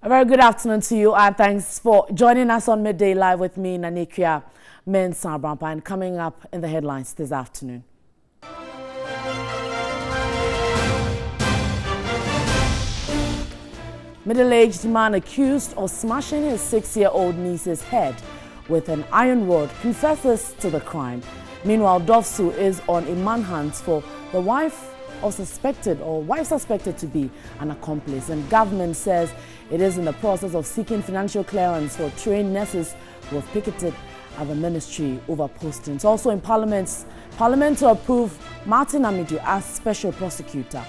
A very good afternoon to you, and thanks for joining us on Midday Live with me, Nanikia Mensah Brampa. And coming up in the headlines this afternoon. Middle-aged man accused of smashing his 6-year-old niece's head with an iron rod confesses to the crime. Meanwhile, Dofsu is on a manhunt for the wife suspected to be an accomplice, and government says it is in the process of seeking financial clearance for trained nurses who have picketed at the ministry over postings. Also in Parliament to approve Martin Amidu as special prosecutor.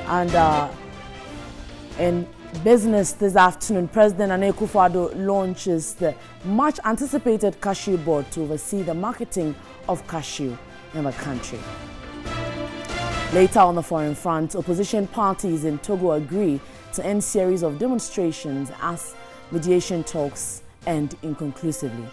And in business this afternoon, President Nana Akufo-Addo launches the much anticipated cashew board to oversee the marketing of cashew in the country. Later on the foreign front, opposition parties in Togo agree to end series of demonstrations as mediation talks end inconclusively.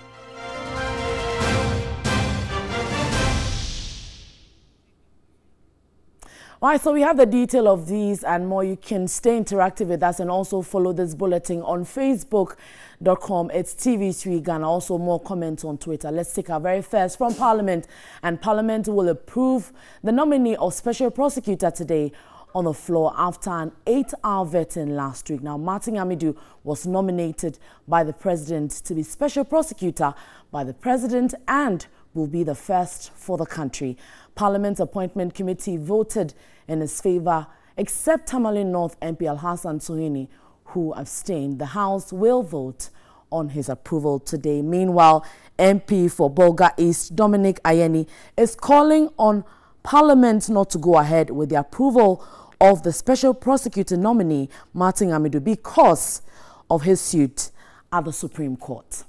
All right, so we have the detail of these and more. You can stay interactive with us and also follow this bulletin on Facebook.com. It's TV3 Ghana. Also more comments on Twitter. Let's take our very first from Parliament. And Parliament will approve the nominee of Special Prosecutor today on the floor after an 8-hour vetting last week. Now, Martin Amidu was nominated by the President to be Special Prosecutor by the President and will be the first for the country. Parliament's Appointment Committee voted in his favor, except Tamale North MP Al-Hassan Suhini, who abstained. The House will vote on his approval today. Meanwhile, MP for Boakye East, Dominic Ayeni, is calling on Parliament not to go ahead with the approval of the Special Prosecutor nominee, Martin Amidu, because of his suit at the Supreme Court.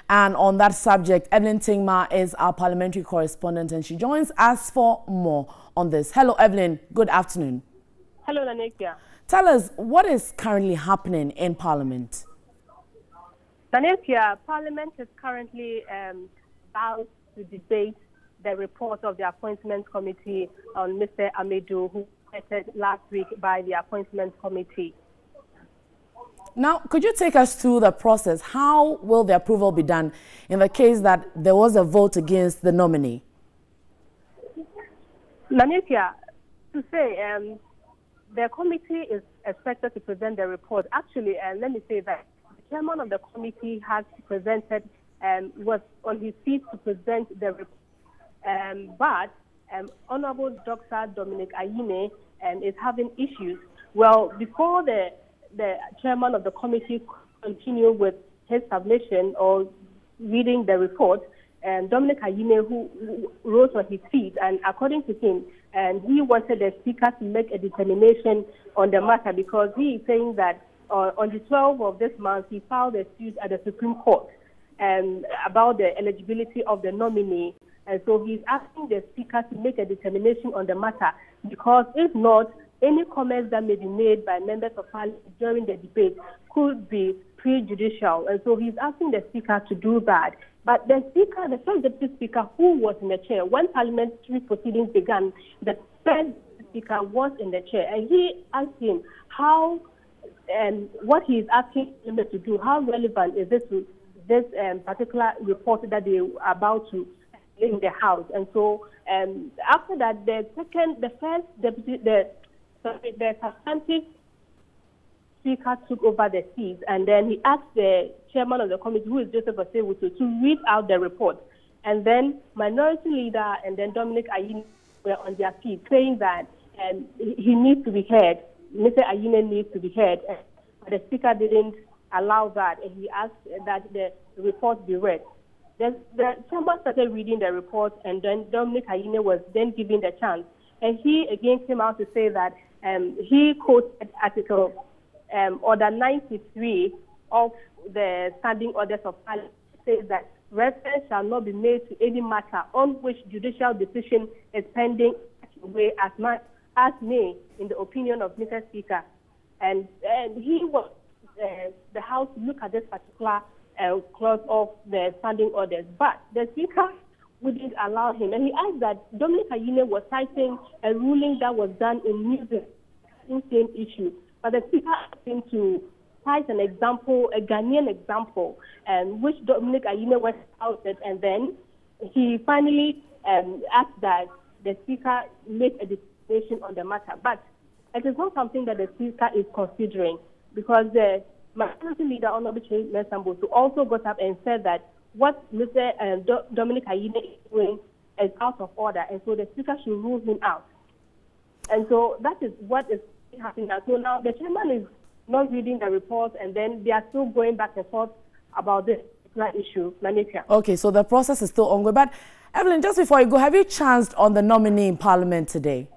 And on that subject, Evelyn Tingma is our parliamentary correspondent, and she joins us for more on this. Hello, Evelyn. Good afternoon. Hello, Nanekia. Tell us, what is currently happening in Parliament? Nanekia, Parliament is currently about to debate the report of the Appointments Committee on Mr. Amidu, who was elected last week by the Appointments Committee. Now, could you take us through the process? How will the approval be done in the case that there was a vote against the nominee? Nanekia, to say the committee is expected to present the report. Actually, let me say that the chairman of the committee has presented was on his feet to present the report. But Honorable Dr. Dominic Ayine is having issues. Well, before the chairman of the committee continue with his submission or reading the report, Dominic Ayine, who rose on his feet, and according to him, he wanted the speaker to make a determination on the matter because he is saying that on the 12th of this month, he filed a suit at the Supreme Court about the eligibility of the nominee. And so he's asking the speaker to make a determination on the matter because if not, any comments that may be made by members of Parliament during the debate could be prejudicial. And so he's asking the Speaker to do that. But the Speaker, the first Deputy Speaker who was in the chair, when parliamentary proceedings began, the first Speaker was in the chair. And he asked him how, what he is asking him to do, how relevant is this to this particular report that they are about to in the House. And so after that, the first Deputy, the substantive Speaker took over the seat, and then he asked the chairman of the committee, who is Joseph Osewusu, to read out the report. And then Minority Leader and then Dominic Ayine were on their feet, saying that he needs to be heard. Mr. Ayine needs to be heard. But the Speaker didn't allow that, and he asked that the report be read. The chairman started reading the report, and then Dominic Ayine was then given the chance. And he again came out to say that he quoted Article Order 93 of the Standing Orders of Parliament, says that reference shall not be made to any matter on which judicial decision is pending way as may, in the opinion of Mr. Speaker. And he was the House to look at this particular clause of the Standing Orders. But the Speaker wouldn't allow him. And he asked that Dominic Ayine was citing a ruling that was done in New Zealand, the same issue. But the speaker asked him to cite an example, a Ghanaian example, which Dominic Ayine was outed, and then he finally asked that the speaker make a determination on the matter. But it is not something that the speaker is considering, because the majority leader, Honorable Mesambosu, also got up and said that what Mr. Dominic Ayine is doing is out of order, and so the speaker should rule him out. And so that is what is happening now. So now the chairman is not reading the report, and then they are still going back and forth about this particular issue. Okay, so the process is still ongoing. But Evelyn, just before you go, have you chanced on the nominee in Parliament today?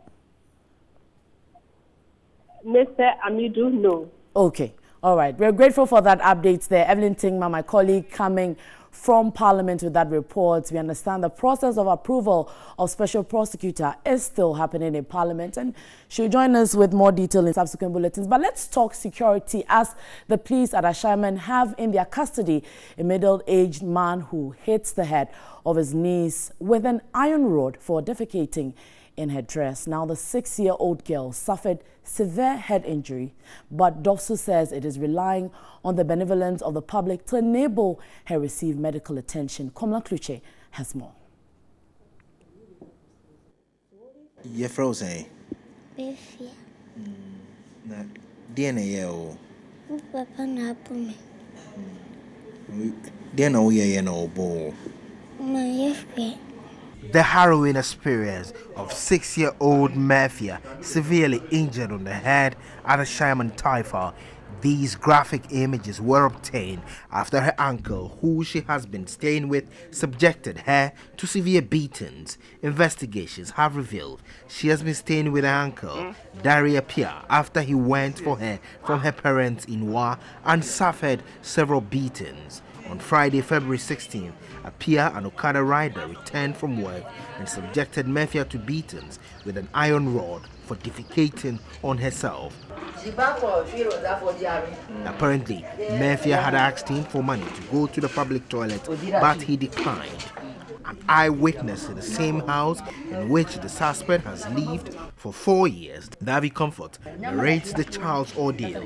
Mr. Amidu, no. Okay, all right. We're grateful for that update there. Evelyn Tingma, my colleague, coming from Parliament with that report. We understand the process of approval of Special Prosecutor is still happening in Parliament, and she'll join us with more detail in subsequent bulletins. But let's talk security, as the police at Ashaiman have in their custody a middle-aged man who hits the head of his niece with an iron rod for defecating in her dress. Now, the 6-year-old girl suffered severe head injury, but DOFSU says it is relying on the benevolence of the public to enable her receive medical attention. Komla Kluche has more. You're frozen. Befia. DNA o. Papa na pumi. DNA we no bo. Ma yefe. The harrowing experience of 6-year-old Mafia severely injured on the head at a Shaman Taifa. These graphic images were obtained after her uncle, who she has been staying with, subjected her to severe beatings. Investigations have revealed she has been staying with her uncle, Daria Pia, after he went for her from her parents in Wa and suffered several beatings. On Friday, February 16th, a Pia, an Okada rider, returned from work and subjected Mafia to beatings with an iron rod for defecating on herself. Apparently, Mafia had asked him for money to go to the public toilet, but he declined. An eyewitness in the same house in which the suspect has lived for 4 years, Davi Comfort, narrates the child's ordeal.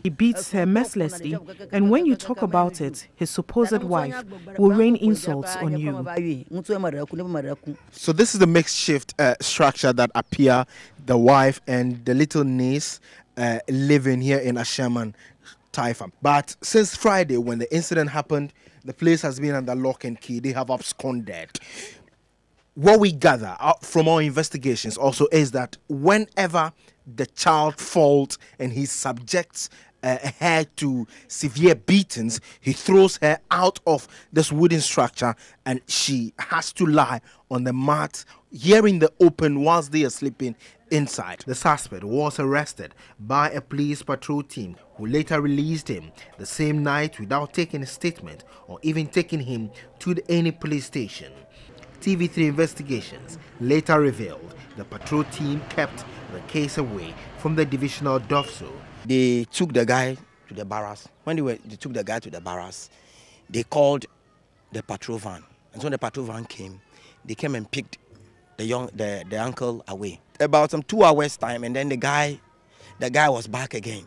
He beats her mercilessly, and when you talk about it, his supposed wife will rain insults on you. So this is the makeshift structure that appear the wife and the little niece living here in Ashaman Taifa. But since Friday, when the incident happened, the place has been under lock and key. They have absconded. What we gather from our investigations also is that whenever the child falls and he subjects her to severe beatings, he throws her out of this wooden structure and she has to lie on the mat here in the open whilst they are sleeping inside. The suspect was arrested by a police patrol team who later released him the same night without taking a statement or even taking him to any police station. TV3 investigations later revealed the patrol team kept the case away from the divisional DOFSU. They took the guy to the barracks. When they took the guy to the barracks, they called the patrol van. And so when the patrol van came, they came and picked the uncle away. About some 2 hours time, and then the guy was back again.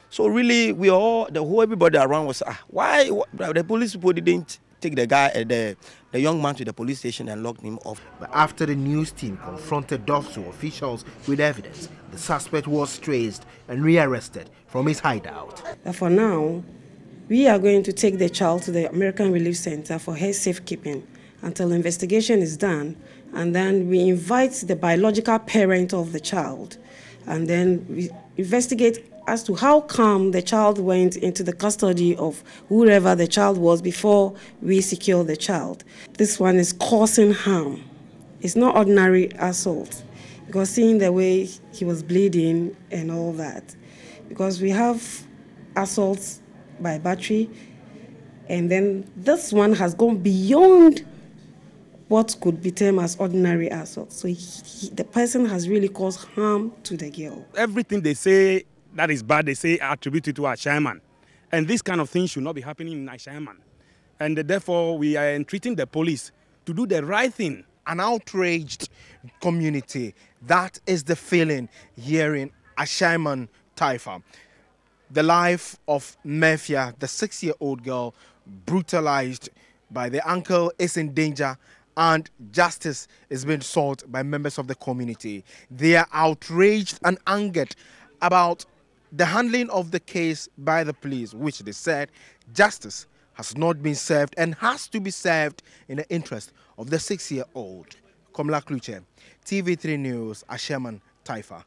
So really, everybody around was why the police people didn't take the guy, the young man, to the police station and locked him off. But after the news team confronted DOFSU officials with evidence, the suspect was traced and rearrested from his hideout. For now, we are going to take the child to the American Relief Center for her safekeeping until investigation is done, and then we invite the biological parent of the child, and then we investigate as to how come the child went into the custody of whoever the child was before we secure the child. This one is causing harm. It's not ordinary assault, because seeing the way he was bleeding and all that, because we have assaults by battery, and then this one has gone beyond what could be termed as ordinary assault. So the person has really caused harm to the girl. Everything they say that is bad, they say attribute it to Ashaiman. And this kind of thing should not be happening in Ashaiman. And therefore, we are entreating the police to do the right thing. An outraged community. That is the feeling here in Ashaiman, Taifa. The life of Mefia, the 6-year-old girl brutalized by the uncle, is in danger, and justice is being sought by members of the community. They are outraged and angered about the handling of the case by the police, which they said justice has not been served and has to be served in the interest of the 6-year-old. Komla Kluche, TV3 News, Ashaiman, Taifa.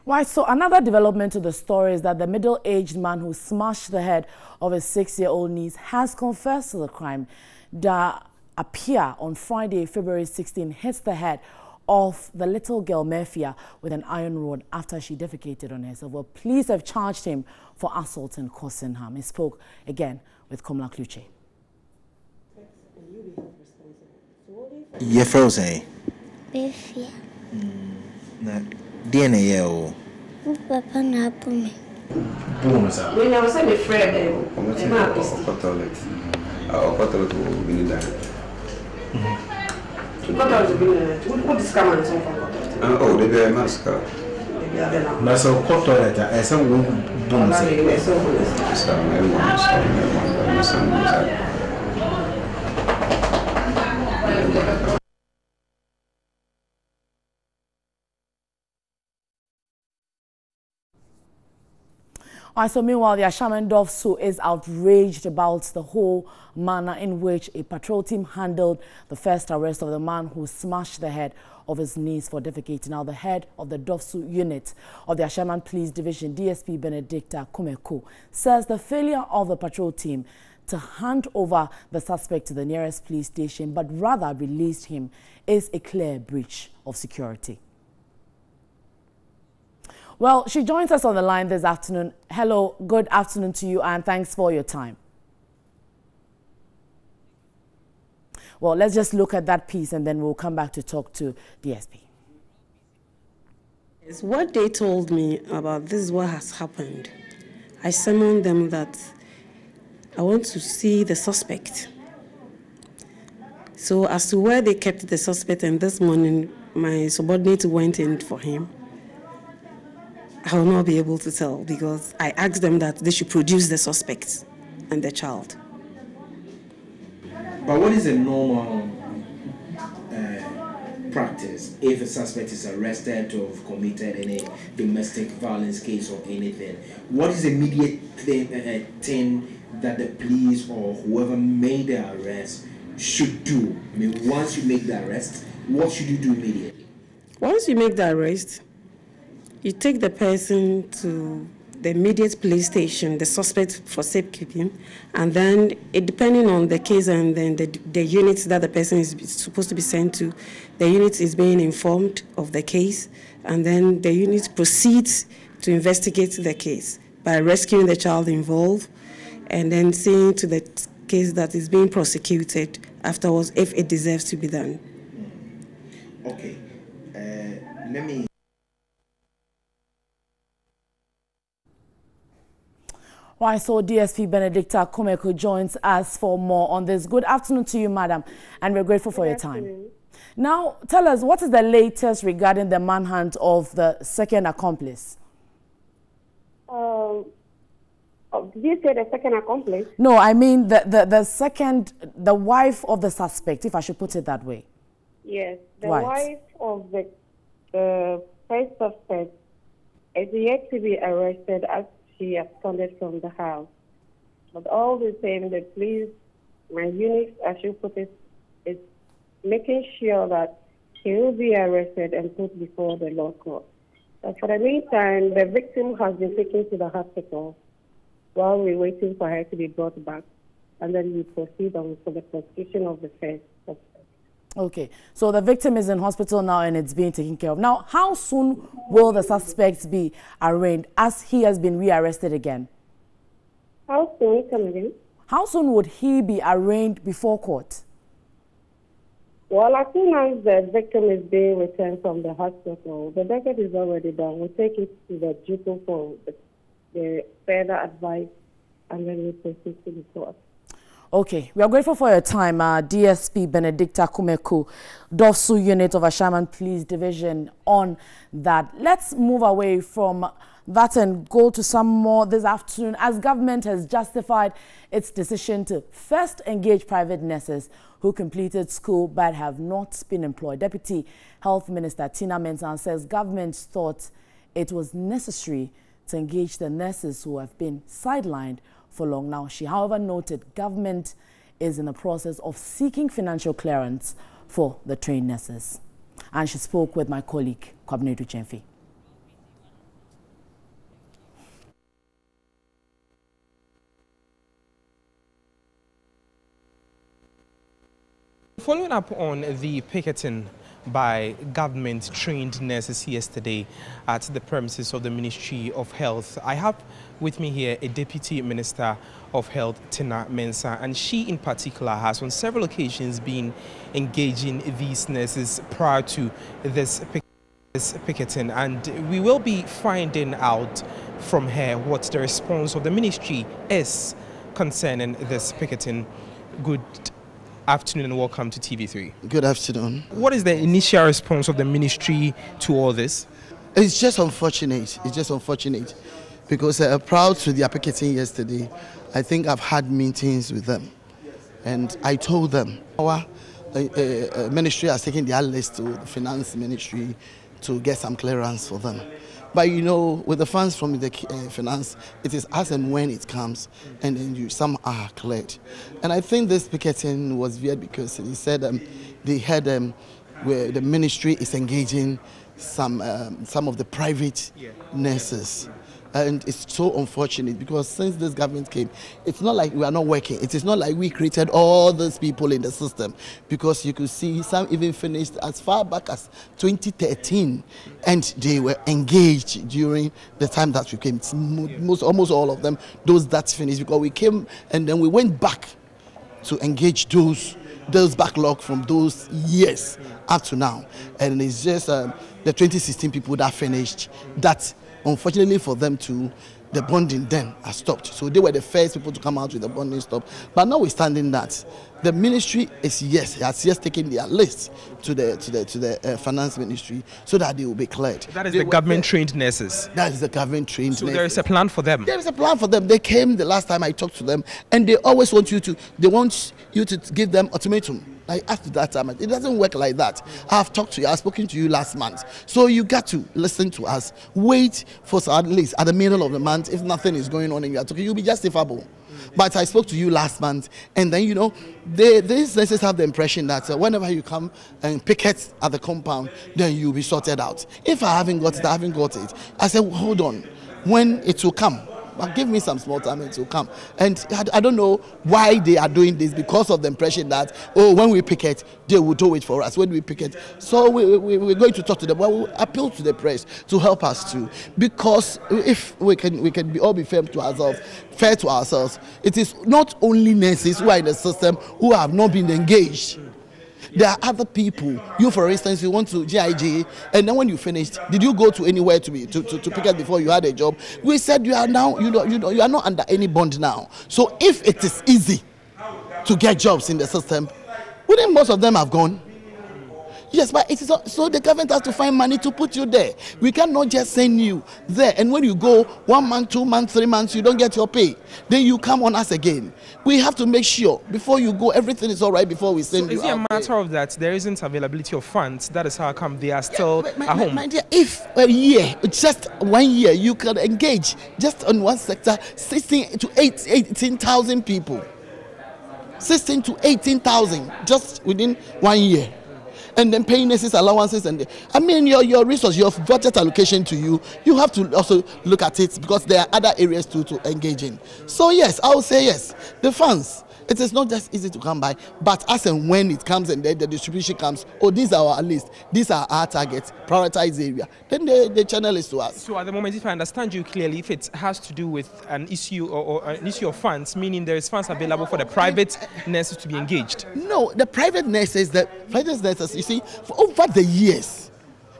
Right, so another development to the story is that the middle-aged man who smashed the head of his 6-year-old niece has confessed to the crime. Da Apia on Friday, February 16, hits the head of the little girl Mefia with an iron rod after she defecated on herself. Well, police have charged him for assault and causing harm. He spoke again with Komla Kluche. You're frozen. Befia. DNA o. Papa na me. When I was a friend, what is coming from? Oh, they are master. That's a toilet. I said, So meanwhile, the Ashaiman Dovsu is outraged about the whole manner in which a patrol team handled the first arrest of the man who smashed the head of his niece for defecating. Now, the head of the Dovsu unit of the Ashaiman Police Division, DSP Benedicta Kumiko, says the failure of the patrol team to hand over the suspect to the nearest police station, but rather released him, is a clear breach of security. Well, she joins us on the line this afternoon. Hello, good afternoon to you, and thanks for your time. Well, let's just look at that piece, and then we'll come back to talk to DSP. It's what they told me about this is what has happened. I summoned them that I want to see the suspect. So as to where they kept the suspect, and this morning my subordinate went in for him, I will not be able to tell because I asked them that they should produce the suspect and the child. But what is a normal practice if a suspect is arrested or have committed any domestic violence case or anything? What is the immediate thing that the police or whoever made the arrest should do? I mean, once you make the arrest, what should you do immediately? Once you make the arrest, you take the person to the immediate police station, the suspect for safekeeping, and then depending on the case and then the units that the person is supposed to be sent to, the unit is being informed of the case, and then the unit proceeds to investigate the case by rescuing the child involved and then seeing to the case that is being prosecuted afterwards if it deserves to be done. Okay, let me... Right, so DSP Benedicta Kumiko joins us for more on this. Good afternoon to you, madam, and we're grateful for your time. Now, tell us, what is the latest regarding the manhunt of the second accomplice? Did you say the second accomplice? No, I mean the wife of the suspect, if I should put it that way. Yes, the Right. wife of the first suspect is yet to be arrested as she absconded from the house. But all the same, the police, my unit, as you put it, is making sure that she will be arrested and put before the law court. But for the meantime, the victim has been taken to the hospital while we're waiting for her to be brought back. And then we proceed on for the prosecution of the first suspect. Okay, so the victim is in hospital now and it's being taken care of. Now, how soon will the suspect be arraigned as he has been rearrested again? How soon? Come again? How soon would he be arraigned before court? Well, as soon as the victim is being returned from the hospital, the record is already done. We'll take it to the JUCO for the further advice and then we proceed to the court. Okay, we are grateful for your time, DSP Benedicta Kumiko, DOFSU Unit of Ashaman Police Division, on that. Let's move away from that and go to some more this afternoon, as government has justified its decision to first engage private nurses who completed school but have not been employed. Deputy Health Minister Tina Mensah says government thought it was necessary to engage the nurses who have been sidelined for long now. She, however, noted government is in the process of seeking financial clearance for the trained nurses. And she spoke with my colleague, Kwabena Duchemfi. Following up on the picketing by government-trained nurses yesterday at the premises of the Ministry of Health, I have with me here a Deputy Minister of Health, Tina Mensah, and she in particular has on several occasions been engaging these nurses prior to this picketing, and we will be finding out from her what the response of the ministry is concerning this picketing. Good afternoon and welcome to TV3. Good afternoon. What is the initial response of the ministry to all this? It's just unfortunate. It's just unfortunate because prior to their picketing yesterday, I think I've had meetings with them, and I told them our ministry has taken their list to the finance ministry to get some clearance for them. But you know, with the funds from the finance, it is as and when it comes, and then some are cleared. And I think this picketing was weird because he said they had where the ministry is engaging some of the private nurses. And it's so unfortunate because since this government came, it's not like we are not working. It is not like we created all those people in the system, because you could see some even finished as far back as 2013, and they were engaged during the time that we came. Almost all of them, those that finished, because we came and then we went back to engage those backlog from those years up to now. And it's just the 2016 people that finished that. Unfortunately for them too, the bonding then has stopped. So they were the first people to come out with the bonding stop. But notwithstanding that, the ministry has taken their list to the finance ministry so that they will be cleared. That is the government-trained nurses. That is the government-trained nurses. So there is a plan for them. There is a plan for them. They came the last time I talked to them, and they always want you to. They want you to give them ultimatum. I asked that time. It doesn't work like that. I've talked to you. I've spoken to you last month. So you got to listen to us. Wait for at least at the middle of the month. If nothing is going on and you are talking, you'll be justifiable. But I spoke to you last month, and then, you know, these nurses have the impression that whenever you come and picket at the compound, then you'll be sorted out. If I haven't got it, I haven't got it. I said, well, hold on. When it will come, but give me some small time, it will come. And I don't know why they are doing this, because of the impression that, oh, when we picket, they will do it for us. When we picket, so we're going to talk to them. But we appeal to the press to help us too, because if we can all be fair to ourselves, it is not only nurses who are in the system who have not been engaged. There are other people. You, for instance, you went to GIG, and then when you finished, did you go to anywhere to picket before you had a job? We said you are now, you are not under any bond now. So if it is easy to get jobs in the system, wouldn't most of them have gone? Yes, but it is so the government has to find money to put you there. We cannot just send you there, and when you go 1 month, 2 months, 3 months, you don't get your pay. Then you come on us again. We have to make sure before you go, everything is all right before we send you out. Is it a matter of that there isn't availability of funds? That is how come they are still at home. My dear, if a year, just 1 year, you can engage just on one sector 16 to 18,000 people. 16 to 18,000 just within 1 year. And then paying nurses allowances, and I mean your resource, your budget allocation to you, you have to also look at it, because there are other areas to engage in. So yes, I will say yes. The funds, it is not just easy to come by, but as and when it comes and then the distribution comes, oh, these are our list, these are our targets, prioritized area, then the channel is to us. So at the moment, if I understand you clearly, if it has to do with an issue or an issue of funds, meaning there is funds available for the private nurses to be engaged? No, the private nurses, you see, for over the years,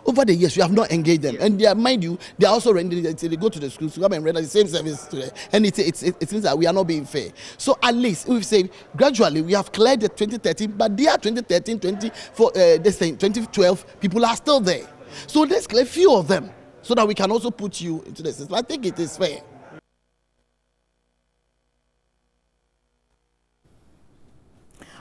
over the years, we have not engaged them. And they are, mind you, they are also rendering, they go to the schools to come and render the same service to them. And it seems that we are not being fair. So at least, we say, gradually, we have cleared the 2013, but they are 2013, 2012, people are still there. So let's clear a few of them so that we can also put you into the system. I think it is fair.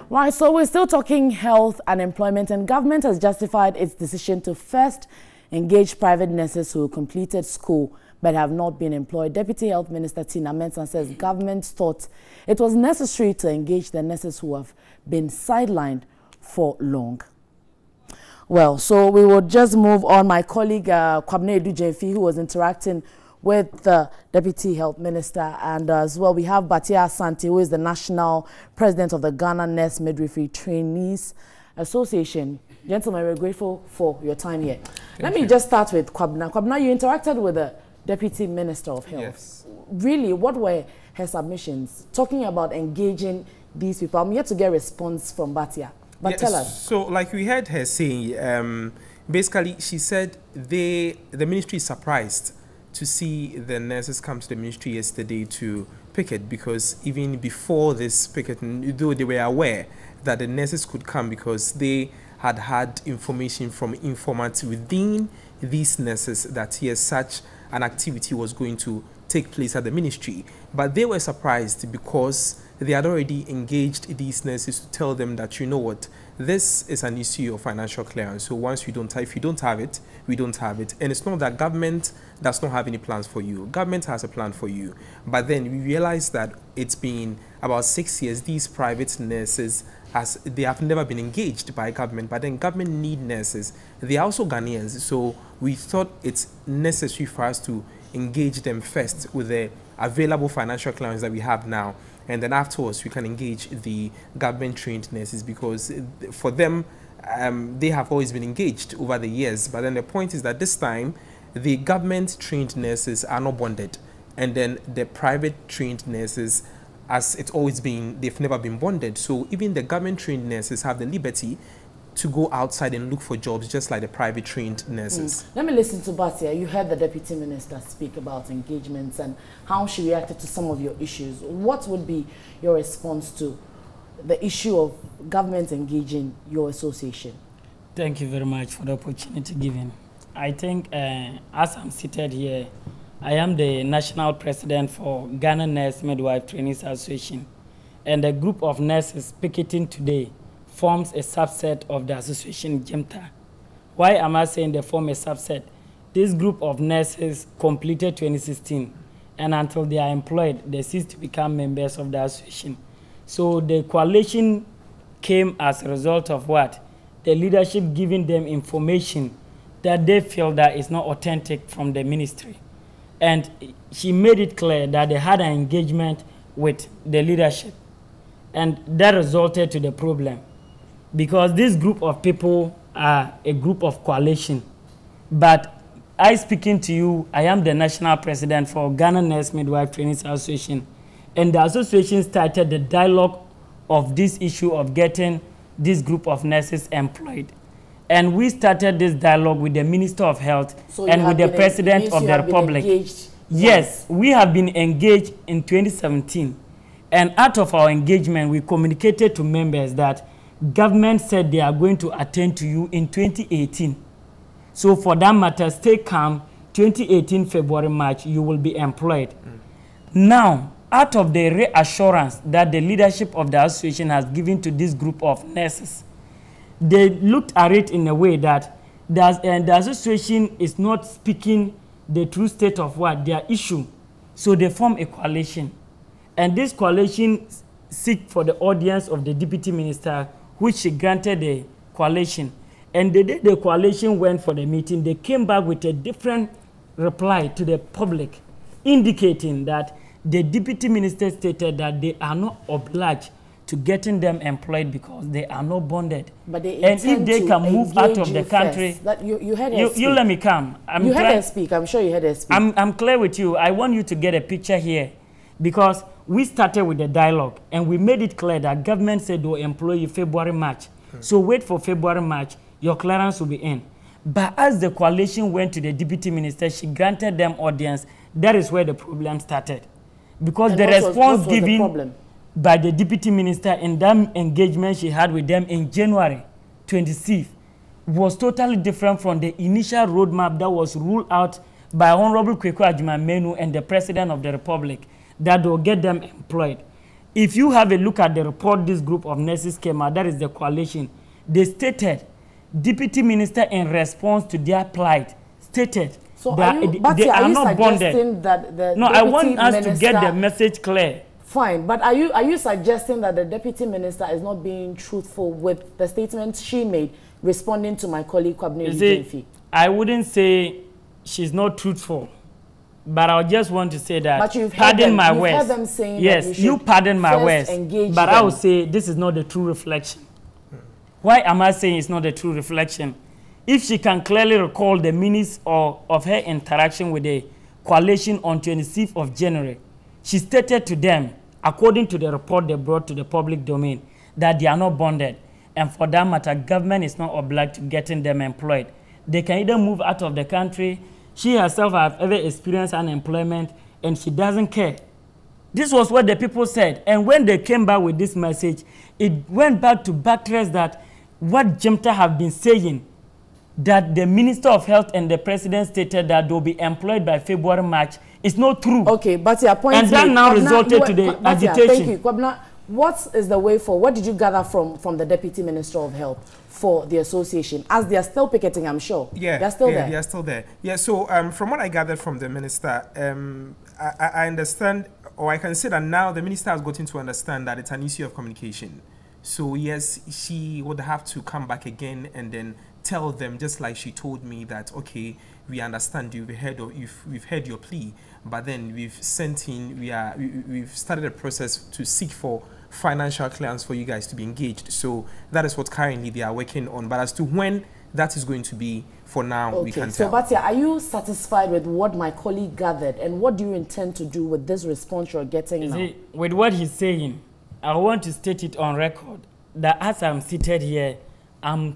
Right, so we're still talking health and employment, and government has justified its decision to first engage private nurses who completed school but have not been employed. Deputy Health Minister Tina Mensah says government thought it was necessary to engage the nurses who have been sidelined for long. Well, so we will just move on. My colleague Kwabena Edu-Jemfi, who was interacting with the Deputy Health Minister, and as well we have Boakye Asante, who is the National President of the Ghana Nurse Midwifery Trainees Association. Gentlemen, we're grateful for your time here. Let me just start with Kwabena. Kwabena, you interacted with the Deputy Minister of Health. Yes. Really, what were her submissions? Talking about engaging these people. I'm yet to get a response from Boakye. But yes, tell us. So, like we heard her saying, basically she said the ministry is surprised to see the nurses come to the ministry yesterday to picket, because even before this picket, though they were aware that the nurses could come because they had information from informants within these nurses that yes, such an activity was going to take place at the ministry. But they were surprised because they had already engaged these nurses to tell them that, you know what, this is an issue of financial clearance. So once you don't have, if you don't have it, we don't have it. And it's not that government does not have any plans for you. Government has a plan for you. But then we realized that it's been about 6 years, these private nurses, they have never been engaged by government, but then government need nurses. They are also Ghanaians. So we thought it's necessary for us to engage them first with the available financial clearance that we have now. And then afterwards, we can engage the government-trained nurses, because for them, they have always been engaged over the years. But then the point is that this time, the government-trained nurses are not bonded. And then the private-trained nurses, as it's always been, they've never been bonded. So even the government-trained nurses have the liberty to go outside and look for jobs, just like the private-trained nurses. Let me listen to Boakye. You heard the Deputy Minister speak about engagements and how she reacted to some of your issues. What would be your response to the issue of government engaging your association? Thank you very much for the opportunity given. I think, as I'm seated here, I am the National President for Ghana Nurse Midwife Trainees Association, and a group of nurses picketing today forms a subset of the association GEMTA. Why am I saying they form a subset? This group of nurses completed 2016, and until they are employed, they cease to become members of the association. So the coalition came as a result of what? The leadership giving them information that they feel that is not authentic from the ministry. And she made it clear that they had an engagement with the leadership, and that resulted to the problem. Because this group of people are a group of coalition. But I speaking to you, I am the national president for Ghana Nurse Midwife Trainees Association. And the association started the dialogue of this issue of getting this group of nurses employed. And we started this dialogue with the Minister of Health and with the President of the Republic. Yes, we have been engaged in 2017. And out of our engagement, we communicated to members that government said they are going to attend to you in 2018. So for that matter, stay calm. 2018, February, March, you will be employed. Now, out of the reassurance that the leadership of the association has given to this group of nurses, they looked at it in a way that the association is not speaking the true state of what their issue. So they form a coalition. And this coalition seek for the audience of the Deputy Minister, which she granted the coalition. And the day the coalition went for the meeting, they came back with a different reply to the public, indicating that the Deputy Minister stated that they are not obliged to getting them employed because they are not bonded. But they and if they can move out of the country, you heard her speak. You let me come. You heard her speak. I'm sure you heard her speak. I'm clear with you. I want you to get a picture here, because we started with the dialogue and we made it clear that government said they will employ you February, March. So wait for February, March, your clearance will be in. But as the coalition went to the deputy minister, she granted them audience. That is where the problem started. Because and the response given by the deputy minister in that engagement she had with them in January 26th was totally different from the initial roadmap that was ruled out by Honorable Kweko Adjumamenu and the President of the Republic that will get them employed. If you have a look at the report this group of nurses came out, that is the coalition, they stated, Deputy Minister in response to their plight, stated so that they are not bonded. That the no, I want us to get the message clear. Fine, but are you suggesting that the Deputy Minister is not being truthful with the statements she made responding to my colleague Kwabena Edu-Gyamfi? I wouldn't say she's not truthful. But I just want to say that, but pardon my words. Heard them saying yes, you pardon my words. But I would say this is not the true reflection. Why am I saying it's not the true reflection? If she can clearly recall the minutes of her interaction with the coalition on 26th of January, she stated to them, according to the report they brought to the public domain, that they are not bonded. And for that matter, government is not obliged to getting them employed. They can either move out of the country. She herself has ever experienced unemployment and she doesn't care. This was what the people said. And when they came back with this message, it went back to buttress that what Jemta have been saying, that the Minister of Health and the President stated that they'll be employed by February, March, is not true. Okay, but your point and that now resulted to the agitation. Thank you. Kwabena, what is the way forward? What did you gather from the Deputy Minister of Health for the association? As they are still picketing, I'm sure. Yeah, they're still there. They are still there. Yeah, so from what I gathered from the minister, I understand, or I can say that now the minister has gotten to understand that it's an issue of communication. So yes, she would have to come back again and then tell them, just like she told me that, okay, we understand you, we've heard your plea, but then we've sent in, we've started a process to seek for financial clearance for you guys to be engaged. So that is what currently they are working on. But as to when that is going to be, for now, we can't tell. So, Batia, are you satisfied with what my colleague gathered, and what do you intend to do with this response you're getting now? With what he's saying, I want to state it on record that as I'm seated here, I'm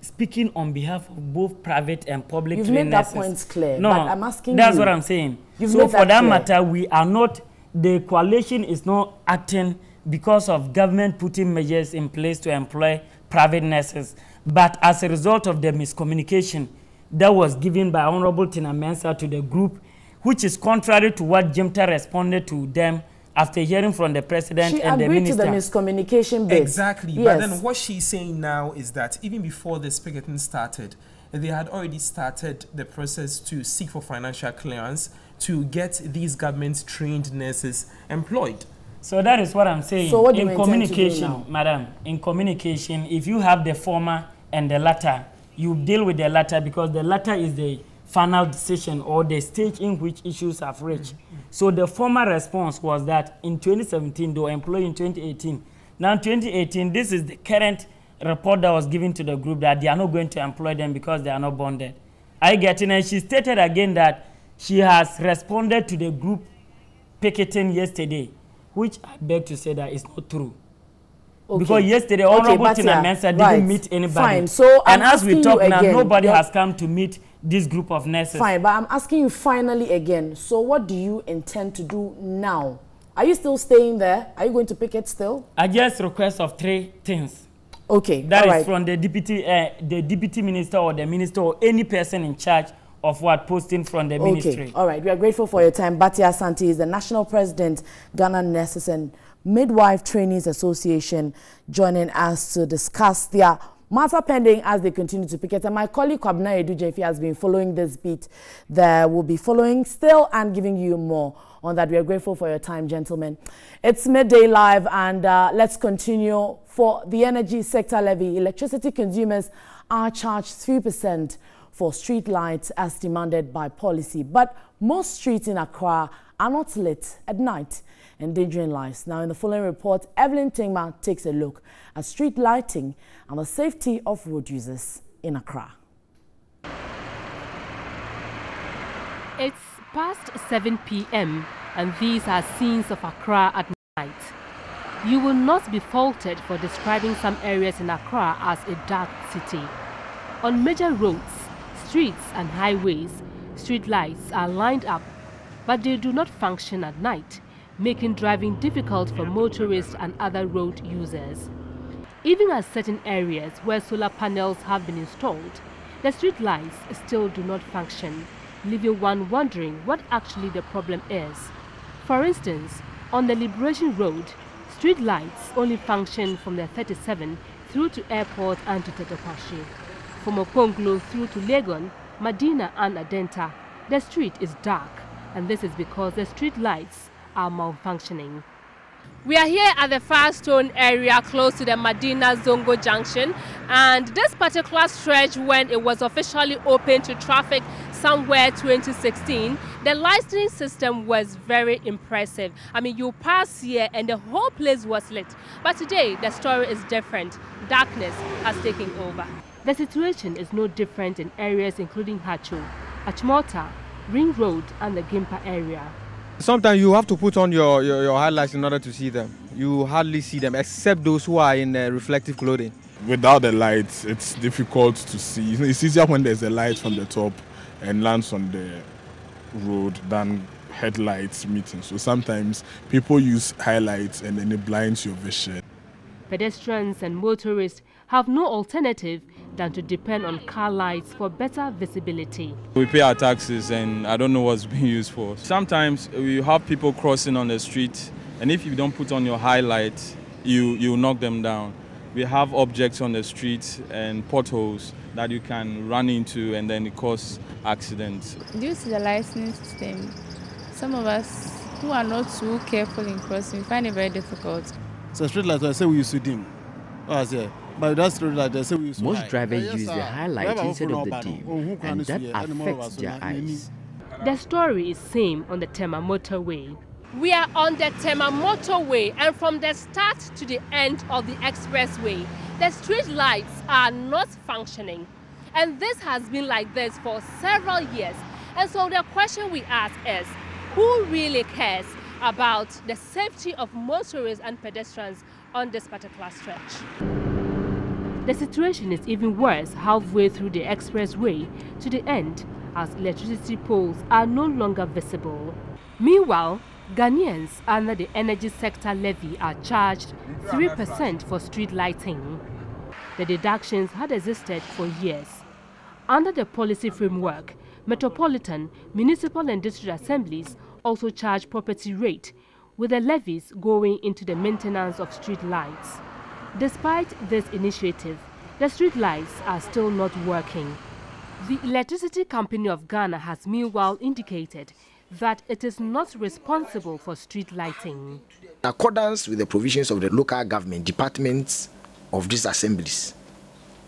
speaking on behalf of both private and public You've clinics. made that point clear. No, but I'm asking that's you. what I'm saying. So for that matter, we are not, the coalition is not acting because of government putting measures in place to employ private nurses. But as a result of the miscommunication that was given by Honorable Tina Mensah to the group, which is contrary to what Jemta responded to them after hearing from the president and the minister. She agreed to the miscommunication bit. Exactly. Yes. But then what she's saying now is that even before the picketing started, they had already started the process to seek for financial clearance to get these government-trained nurses employed. So that is what I'm saying. So what do you in communication, madam, in communication, if you have the former and the latter, you deal with the latter because the latter is the final decision or the stage in which issues have reached. So the former response was that in 2017, they were employed in 2018. Now in 2018, this is the current report that was given to the group that they are not going to employ them because they are not bonded. I get it, and she stated again that she has responded to the group picketing yesterday, which I beg to say that is not true. Okay. Because yesterday, Honorable Tina Mensah didn't meet anybody. Fine. So and as we talk now, nobody has come to meet this group of nurses. Fine, but I'm asking you finally again. So what do you intend to do now? Are you still staying there? Are you going to picket still? I just request of 3 things. Okay, that is from the deputy minister or the minister or any person in charge of what posting from the ministry. All right, we are grateful for your time. Boakye Asante is the national president, Ghana Nurses and Midwife Trainees Association, joining us to discuss their matter pending as they continue to picket. And my colleague Kwabena Edu-Gyamfi has been following this beat. There will be following still and giving you more on that. We are grateful for your time, gentlemen. It's Midday Live, and let's continue. For the energy sector levy, electricity consumers are charged 3% for street lights as demanded by policy. But most streets in Accra are not lit at night, endangering lives. Now, in the following report, Evelyn Tingma takes a look at street lighting and the safety of road users in Accra. It's past 7 p.m. and these are scenes of Accra at night. You will not be faulted for describing some areas in Accra as a dark city. On major roads, streets and highways, street lights are lined up, but they do not function at night, making driving difficult for motorists and other road users. Even at certain areas where solar panels have been installed, the street lights still do not function, leaving one wondering what actually the problem is. For instance, on the Liberation Road, street lights only function from the 37 through to Airport and to Tetokwashi. From Okonglo through to Legon, Medina and Adenta, the street is dark, and this is because the street lights are malfunctioning. We are here at the Firestone area close to the Medina Zongo Junction, and this particular stretch, when it was officially open to traffic somewhere 2016, the lighting system was very impressive. I mean, you pass here and the whole place was lit. But today, the story is different. Darkness has taken over. The situation is no different in areas including Hacho, Achimota, Ring Road and the Gimpa area. Sometimes you have to put on your highlights in order to see them. You hardly see them, except those who are in reflective clothing. Without the lights, it's difficult to see. It's easier when there's a light from the top and lands on the road than headlights meeting. So sometimes people use highlights and then it blinds your vision. Pedestrians and motorists have no alternative than to depend on car lights for better visibility. We pay our taxes and I don't know what's being used for. Sometimes we have people crossing on the street, and if you don't put on your highlights, you knock them down. We have objects on the street and potholes that you can run into and then it causes accidents. Due to the lighting system, some of us who are not too careful in crossing find it very difficult. So street lights, I say we use to dim. But that's street light, I say we use to most drivers use the highlight instead of the dim, and that affects their eyes. The story is same on the Tema motorway. We are on the Tema motorway, and from the start to the end of the expressway, the street lights are not functioning. And this has been like this for several years. And so the question we ask is, who really cares about the safety of motorists and pedestrians on this particular stretch? The situation is even worse halfway through the expressway to the end, as electricity poles are no longer visible. Meanwhile, Ghanaians under the energy sector levy are charged 3% for street lighting. The deductions had existed for years. Under the policy framework, metropolitan, municipal and district assemblies also charge property rate, with the levies going into the maintenance of street lights. Despite this initiative, the street lights are still not working. The Electricity Company of Ghana has meanwhile indicated that it is not responsible for street lighting. In accordance with the provisions of the local government departments of these assemblies,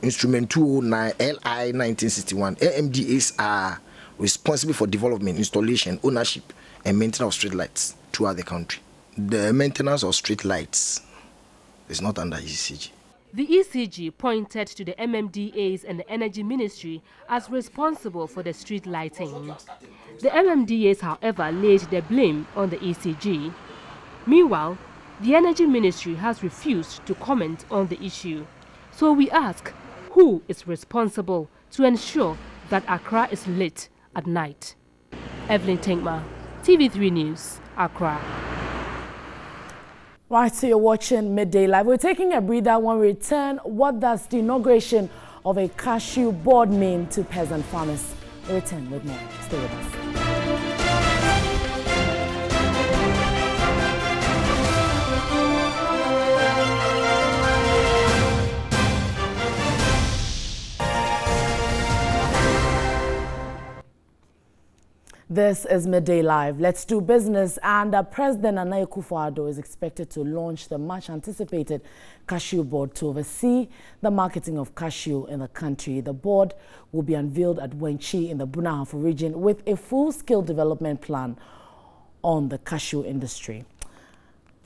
Instrument 209 LI 1961, AMDAs are responsible for development, installation, ownership, and maintenance of street lights throughout the country. The maintenance of street lights is not under ECG. The ECG pointed to the MMDAs and the Energy Ministry as responsible for the street lighting. The MMDAs, however, laid the blame on the ECG. Meanwhile, the Energy Ministry has refused to comment on the issue. So we ask, who is responsible to ensure that Accra is lit at night? Evelyn Tenkma, TV3 News, Accra. Right, so you're watching Midday Live. We're taking a breather. When we return, what does the inauguration of a cashew board mean to peasant farmers? We'll return with more. Stay with us. This is Midday Live. Let's do business. And President Nana Akufo-Addo is expected to launch the much-anticipated cashew board to oversee the marketing of cashew in the country. The board will be unveiled at Wenchi in the Bunahafo region with a full-scale development plan on the cashew industry.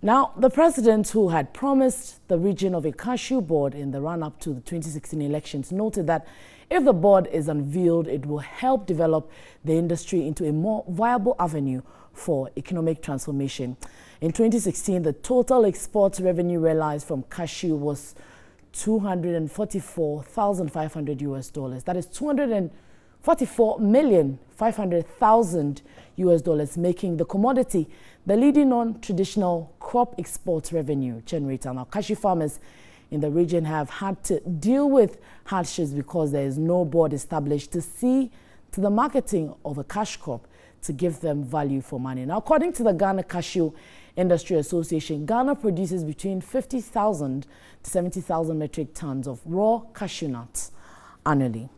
Now, the president, who had promised the region of a cashew board in the run-up to the 2016 elections, noted that if the board is unveiled, it will help develop the industry into a more viable avenue for economic transformation. In 2016, the total export revenue realized from cashew was $244,500 US. That is $44,500,000 US, making the commodity the leading non-traditional crop export revenue generator. Now, cashew farmers in the region have had to deal with hardships because there is no board established to see to the marketing of a cash crop to give them value for money. Now, according to the Ghana Cashew Industry Association, Ghana produces between 50,000 to 70,000 metric tons of raw cashew nuts annually.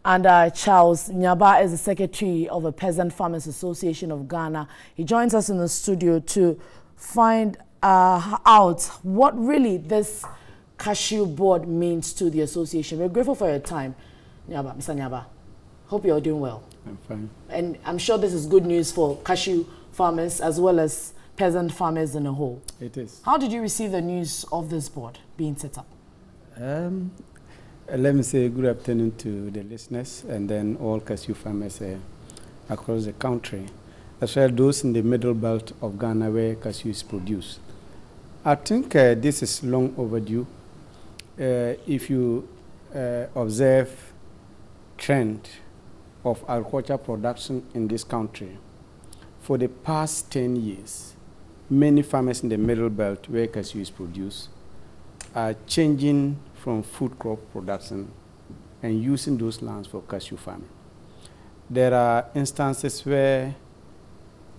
And Charles Nyaba is the secretary of the Peasant Farmers Association of Ghana. He joins us in the studio to find out what really this cashew board means to the association. We're grateful for your time, Nyaba, Mr. Nyaba. Hope you're doing well. I'm fine. And I'm sure this is good news for cashew farmers as well as peasant farmers in a whole. It is. How did you receive the news of this board being set up? Let me say good afternoon to the listeners and then all cashew farmers across the country, as well as those in the middle belt of Ghana where cashew is produced. I think this is long overdue. If you observe trend of agriculture production in this country, for the past 10 years, many farmers in the middle belt where cashew is produced are changing from food crop production and using those lands for cashew farming. There are instances where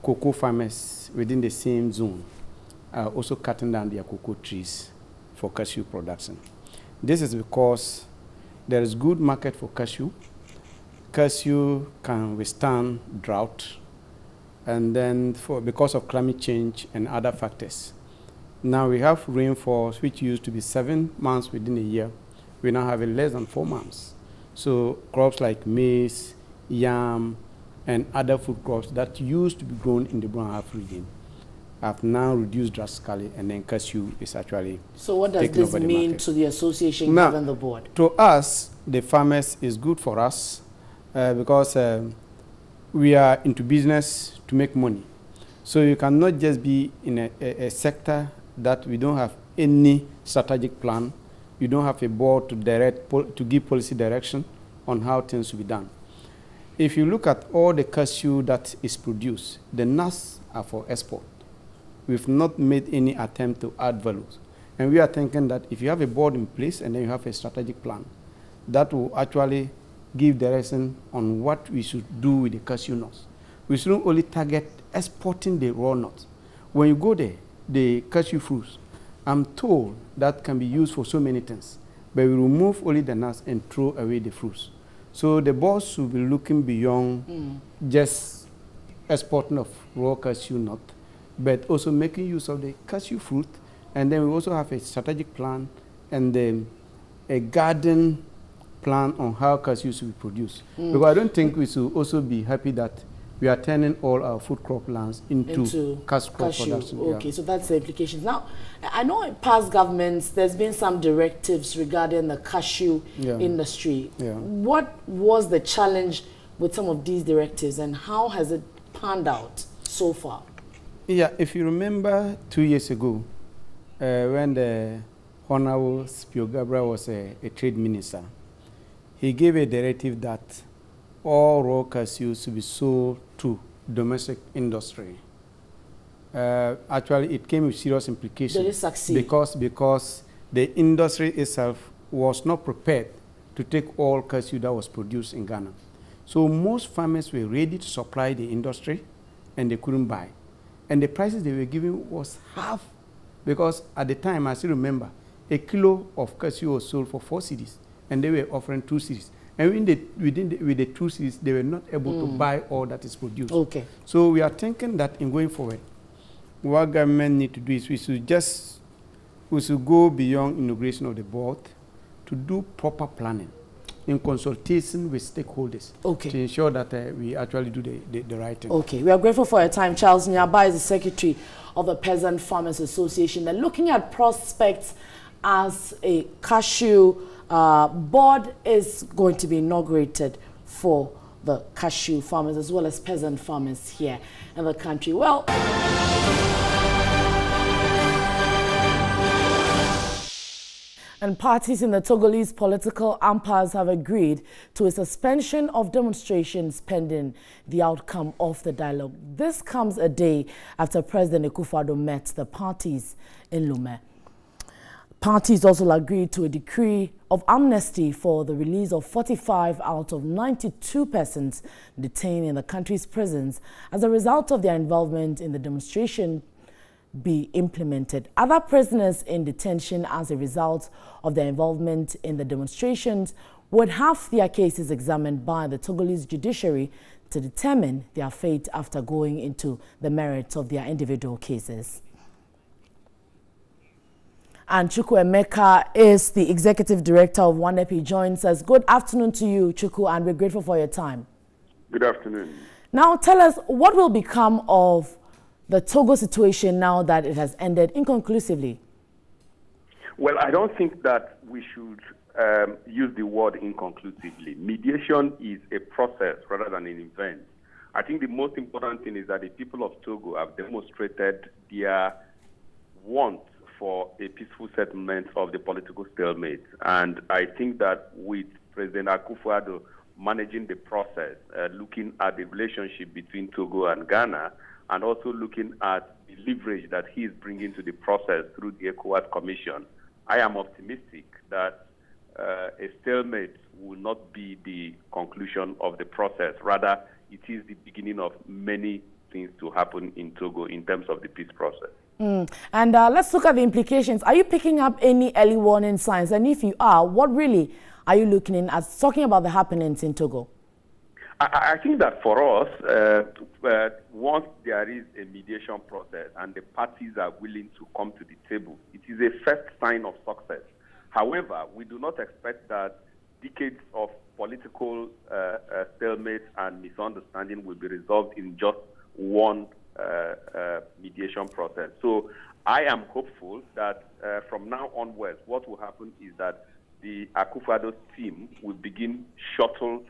cocoa farmers within the same zone are also cutting down their cocoa trees for cashew production. This is because there is good market for cashew. Cashew can withstand drought, and then because of climate change and other factors. Now we have rainfalls which used to be 7 months within a year. We now have less than 4 months. So crops like maize, yam, and other food crops that used to be grown in the brown half region have now reduced drastically, and then cashew is actually So what does this mean to the association now, given the board? To us, the farmers, is good for us because we are into business to make money. So you cannot just be in a sector that we don't have any strategic plan. You don't have a board to give policy direction on how things will be done. If you look at all the cashew that is produced, the nuts are for export. We've not made any attempt to add values. And we are thinking that if you have a board in place and then you have a strategic plan, that will actually give direction on what we should do with the cashew nuts. We shouldn't only target exporting the raw nuts. When you go there, the cashew fruits, I'm told that can be used for so many things, but we remove only the nuts and throw away the fruits. So the board should be looking beyond just exporting of raw cashew nut, but also making use of the cashew fruit. And then we also have a strategic plan and a garden plan on how cashew should be produced. Because I don't think we should also be happy that we are turning all our food crop lands into cashew production. Okay, so that's the implications. Now, I know in past governments, there's been some directives regarding the cashew industry. What was the challenge with some of these directives, and how has it panned out so far? Yeah, if you remember 2 years ago, when the Honorable Spio Gabriel was a trade minister, he gave a directive that all raw cashew should be sold to domestic industry. Actually, it came with serious implications. Did it succeed? Because the industry itself was not prepared to take all cashew that was produced in Ghana. So most farmers were ready to supply the industry, and they couldn't buy. And the prices they were giving was half, because at the time, I still remember, a kilo of cashew was sold for 4 cedis, and they were offering 2 cedis. And with the 2 cedis, they were not able to buy all that is produced. Okay. So we are thinking that in going forward, what government need to do is we should go beyond inauguration of the board to do proper planning in consultation with stakeholders to ensure that we actually do the right thing. Okay, we are grateful for your time. Charles Nyaba is the secretary of the Peasant Farmers Association. They're looking at prospects as a cashew board is going to be inaugurated for the cashew farmers as well as peasant farmers here in the country. Well, And parties in the Togolese political impasse have agreed to a suspension of demonstrations pending the outcome of the dialogue. This comes a day after President Akufo-Addo met the parties in Lomé. Parties also agreed to a decree of amnesty for the release of 45 out of 92 persons detained in the country's prisons as a result of their involvement in the demonstration be implemented. Other prisoners in detention as a result of their involvement in the demonstrations would have their cases examined by the Togolese judiciary to determine their fate after going into the merits of their individual cases. And Chukwu Emeka is the executive director of ONEP. He joins us. Good afternoon to you, Chukwu, and we're grateful for your time. Good afternoon. Now, tell us, what will become of the Togo situation now that it has ended inconclusively? Well, I don't think that we should use the word inconclusively. Mediation is a process rather than an event. I think the most important thing is that the people of Togo have demonstrated their want for a peaceful settlement of the political stalemate. And I think that with President Akufo-Addo managing the process, looking at the relationship between Togo and Ghana, and also looking at the leverage that he is bringing to the process through the ECOWAS Commission, I am optimistic that a stalemate will not be the conclusion of the process. Rather, it is the beginning of many things to happen in Togo in terms of the peace process. And let's look at the implications. Are you picking up any early warning signs? And if you are, what really are you looking in as talking about the happenings in Togo? I think that for us, once there is a mediation process and the parties are willing to come to the table, it is a first sign of success. However, we do not expect that decades of political stalemate and misunderstanding will be resolved in just one mediation process. So I am hopeful that from now onwards, what will happen is that the Akufo-Addo team will begin shuttle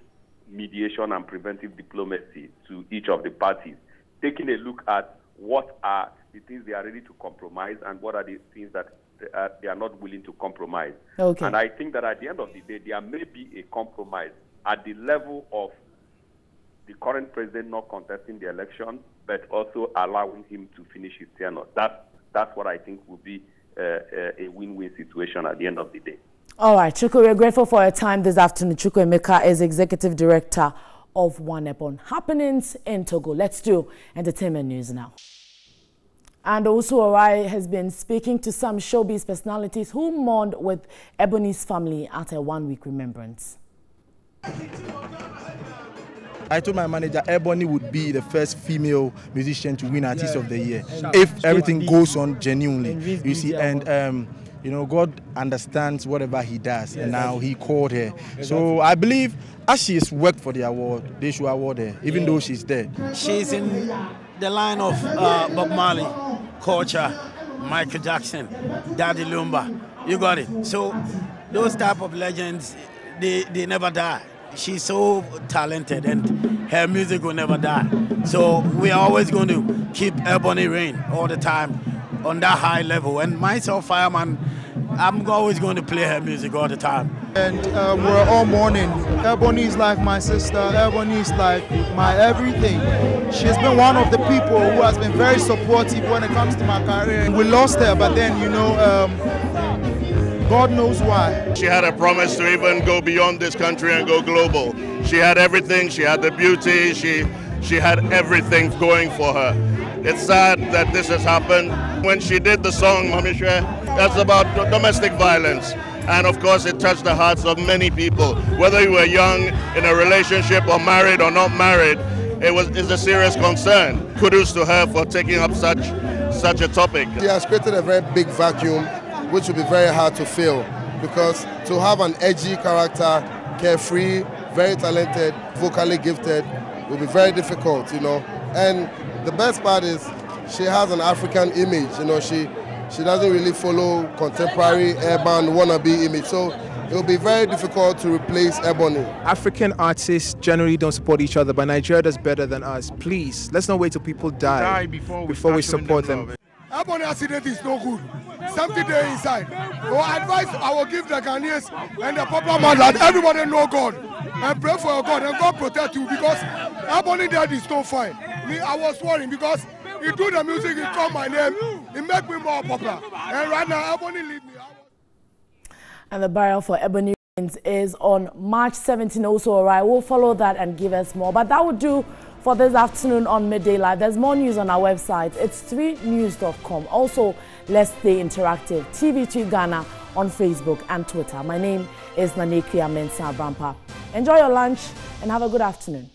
mediation and preventive diplomacy to each of the parties, taking a look at what are the things they are ready to compromise and what are the things that they are not willing to compromise. Okay. And I think that at the end of the day, there may be a compromise at the level of the current president not contesting the election, but also allowing him to finish his tenure. That's what I think will be a win-win situation at the end of the day. All right, Chukwu, we're grateful for your time this afternoon. Chukwu Emeka is Executive Director of ONEP on happenings in Togo. Let's do entertainment news now. And Osu Orai has been speaking to some showbiz personalities who mourned with Ebony's family at a one-week remembrance. I told my manager Ebony would be the first female musician to win Artist of the Year if everything goes on genuinely. You see, and you know, God understands whatever he does, and now he called her. So I believe as she has worked for the award, they should award her, even though she's dead. She's in the line of Bob Marley, Culture, Michael Jackson, Daddy Lumba. You got it. So those type of legends, they never die. She's so talented and her music will never die. So we are always going to keep Ebony reign all the time on that high level. And myself, Fireman, I'm always going to play her music all the time. And we're all mourning. Ebony is like my sister. Ebony is like my everything. She's been one of the people who has been very supportive when it comes to my career. We lost her, but then, you know, God knows why. She had a promise to even go beyond this country and go global. She had everything. She had the beauty. She had everything going for her. It's sad that this has happened. When she did the song, Mamishe, that's about domestic violence. And of course, it touched the hearts of many people. Whether you were young, in a relationship, or married or not married, it's a serious concern. Kudos to her for taking up such a topic. She has created a very big vacuum, which will be very hard to fill, because to have an edgy character, carefree, very talented, vocally gifted, will be very difficult, you know. And the best part is she has an African image, you know. She doesn't really follow contemporary urban wannabe image, so it will be very difficult to replace Ebony. African artists generally don't support each other, but Nigeria does better than us. Please, let's not wait till people die before we support them. Ebony accident is no good. Something there inside. Our advice I will give the Ghanaians and the popular man that everybody know God and pray for your God and God protect you because Ebony dead is no fine. Me, I was worrying because he do the music, he call my name, he make me more popular. And right now, Ebony leave me. And the burial for Ebony is on March 17 also, all right. We'll follow that and give us more. But that would do for this afternoon on Midday Live. There's more news on our website. It's 3news.com. Also, let's stay interactive. TV2 Ghana on Facebook and Twitter. My name is Nanekia Mensah Brampa. Enjoy your lunch and have a good afternoon.